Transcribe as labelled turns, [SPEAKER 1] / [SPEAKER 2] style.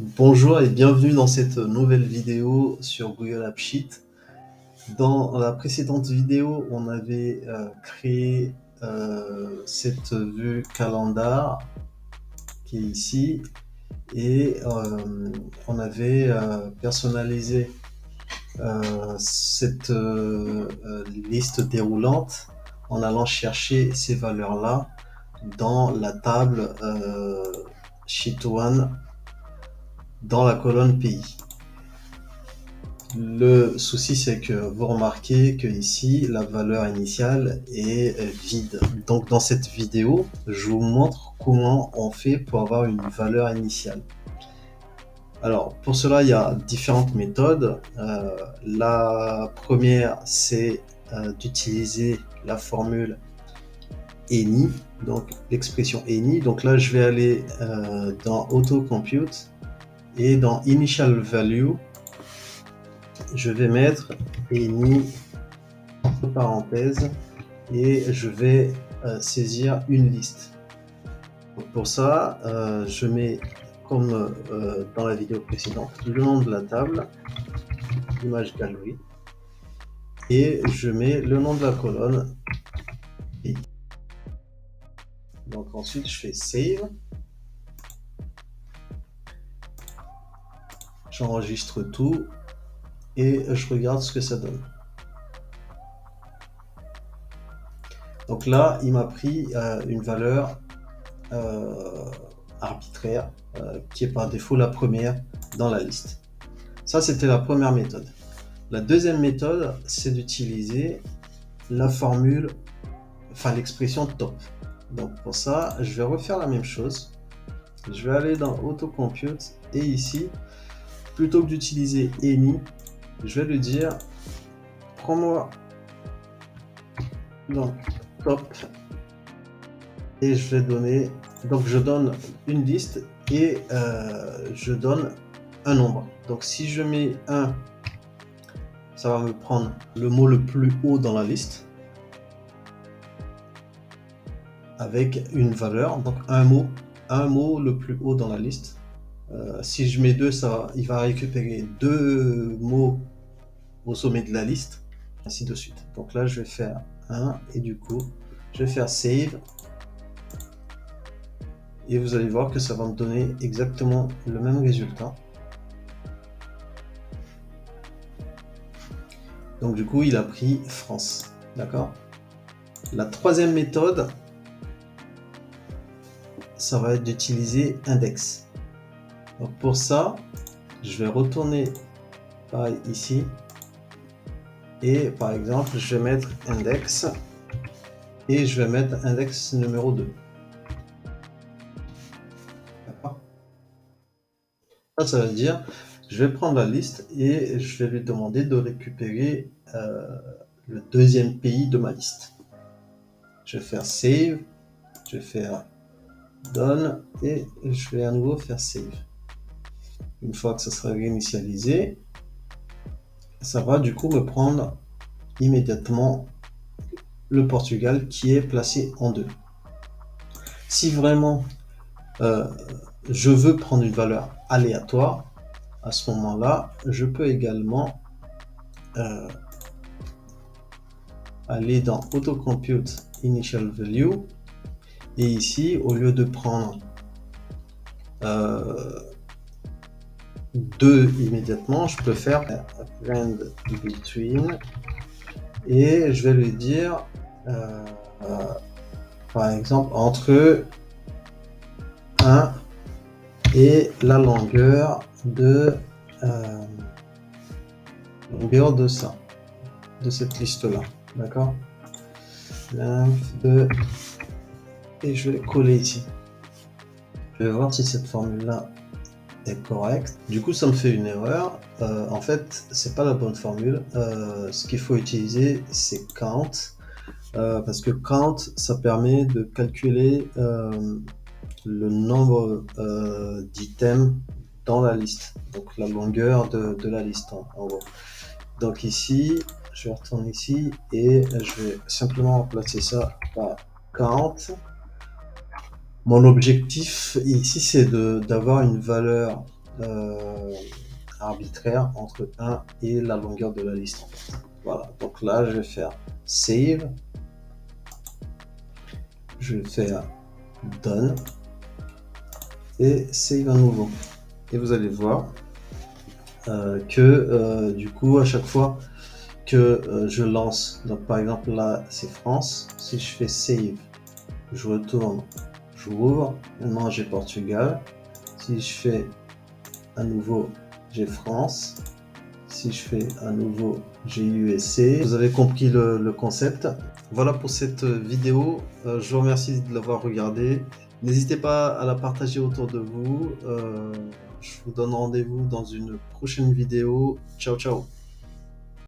[SPEAKER 1] Bonjour et bienvenue dans cette nouvelle vidéo sur Google Apps Sheet. Dans la précédente vidéo, on avait créé cette vue calendar qui est ici et on avait personnalisé cette liste déroulante en allant chercher ces valeurs-là dans la table Sheet 1 dans la colonne pays. Le souci, c'est que vous remarquez que ici la valeur initiale est vide. Donc dans cette vidéo, je vous montre comment on fait pour avoir une valeur initiale. Alors pour cela, il y a différentes méthodes. La première, c'est d'utiliser la formule any, donc l'expression any. Donc là, je vais aller dans auto compute et dans initial value, je vais mettre any entre parenthèses et je vais saisir une liste. Donc pour ça, je mets comme dans la vidéo précédente le nom de la table, image galerie, et je mets le nom de la colonne. Donc ensuite je fais save, j'enregistre tout et je regarde ce que ça donne. Donc là, il m'a pris une valeur arbitraire qui est par défaut la première dans la liste. Ça, c'était la première méthode. La deuxième méthode, c'est d'utiliser la formule, enfin l'expression top. Donc pour ça, je vais refaire la même chose. Je vais aller dans Auto Compute et ici, plutôt que d'utiliser any, je vais lui dire prends-moi donc top et je vais donner, donc je donne une liste et je donne un nombre. Donc si je mets 1, ça va me prendre le mot le plus haut dans la liste avec une valeur, donc un mot le plus haut dans la liste. Si je mets 2, il va récupérer 2 mots au sommet de la liste, ainsi de suite. Donc là, je vais faire 1 et du coup, je vais faire save. Et vous allez voir que ça va me donner exactement le même résultat. Donc du coup, il a pris France. D'accord ? La troisième méthode, ça va être d'utiliser index. Donc pour ça, je vais retourner pareil ici. Et par exemple, je vais mettre index. Et je vais mettre index numéro 2. D'accord ? Ça veut dire, je vais prendre la liste et je vais lui demander de récupérer le deuxième pays de ma liste. Je vais faire save, je vais faire done et je vais à nouveau faire save. Une fois que ça sera réinitialisé, ça va du coup me prendre immédiatement le Portugal qui est placé en 2. Si vraiment je veux prendre une valeur aléatoire, à ce moment-là, je peux également aller dans Auto Compute Initial Value et ici, au lieu de prendre 2 immédiatement, je peux faire rand between et je vais lui dire par exemple entre 1 et la longueur de ça, de cette liste là, d'accord, de, et je vais coller ici. Je vais voir si cette formule là est correcte. Du coup, ça me fait une erreur. En fait, c'est pas la bonne formule. Ce qu'il faut utiliser, c'est count, parce que count, ça permet de calculer le nombre d'items dans la liste, donc la longueur de la liste en gros. Donc ici, je vais retourner ici et je vais simplement remplacer ça par count. Mon objectif ici, c'est d'avoir une valeur euh, arbitraire entre 1 et la longueur de la liste. Voilà, donc là je vais faire save, je vais faire done et save à nouveau. Et vous allez voir que du coup à chaque fois que je lance, donc par exemple là c'est France, si je fais save, je retourne, j'ouvre, maintenant j'ai Portugal, si je fais à nouveau j'ai France, si je fais à nouveau j'ai USA. Vous avez compris le concept. Voilà pour cette vidéo, je vous remercie de l'avoir regardé. N'hésitez pas à la partager autour de vous. Je vous donne rendez-vous dans une prochaine vidéo. Ciao ciao.